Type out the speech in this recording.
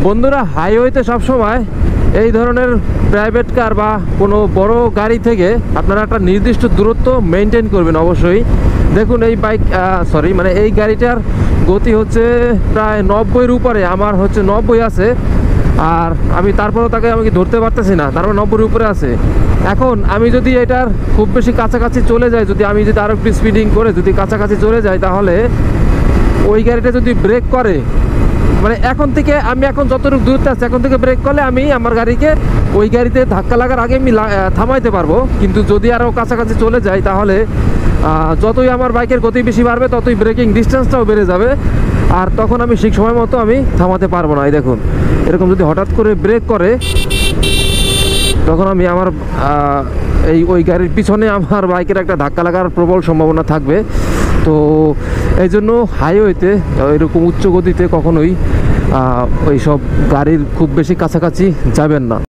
বন্ধুরা, হাইওয়েতে সবসময় এই ধরনের প্রাইভেট কার বা কোনো বড় গাড়ি থেকে আপনারা একটা নির্দিষ্ট দূরত্ব মেনটেন করবেন অবশ্যই। দেখুন এই এই গাড়িটার গতি হচ্ছে প্রায় 90-এর উপরে, আমার হচ্ছে 90 আছে, আর আমি তারপরেও তাকে আমি ধরতে পারতেছি না, তারপর 90-এর উপরে আছে। এখন আমি যদি এটার খুব বেশি কাছাকাছি চলে যাই, আমি যদি আরও একটু স্পিডিং করে যদি কাছাকাছি চলে যাই, তাহলে ওই গাড়িটা যদি ব্রেক করে, মানে আমি এখন যতটুকু দূরত্বে আছি, এখন থেকে ব্রেক করলে আমি আমার গাড়িকে ওই গাড়িতে ধাক্কা লাগার আগে আমি থামাইতে পারবো। কিন্তু যদি আরও কাছাকাছি চলে যাই, তাহলে যতই আমার বাইকের গতি বেশি বাড়বে, ততই ব্রেকিং ডিস্টেন্সটাও বেড়ে যাবে, আর তখন আমি ঠিক সময় মতো আমি থামাতে পারবো না। এই দেখুন, এরকম যদি হঠাৎ করে ব্রেক করে, তখন আমি আমার ওই গাড়ির পিছনে আমার বাইকের একটা ধাক্কা লাগার প্রবল সম্ভাবনা থাকবে। তো এই জন্য হাইওয়েতে এরকম উচ্চ গতিতে কখনোই ওই সব গাড়ির খুব বেশি কাছাকাছি যাবেন না।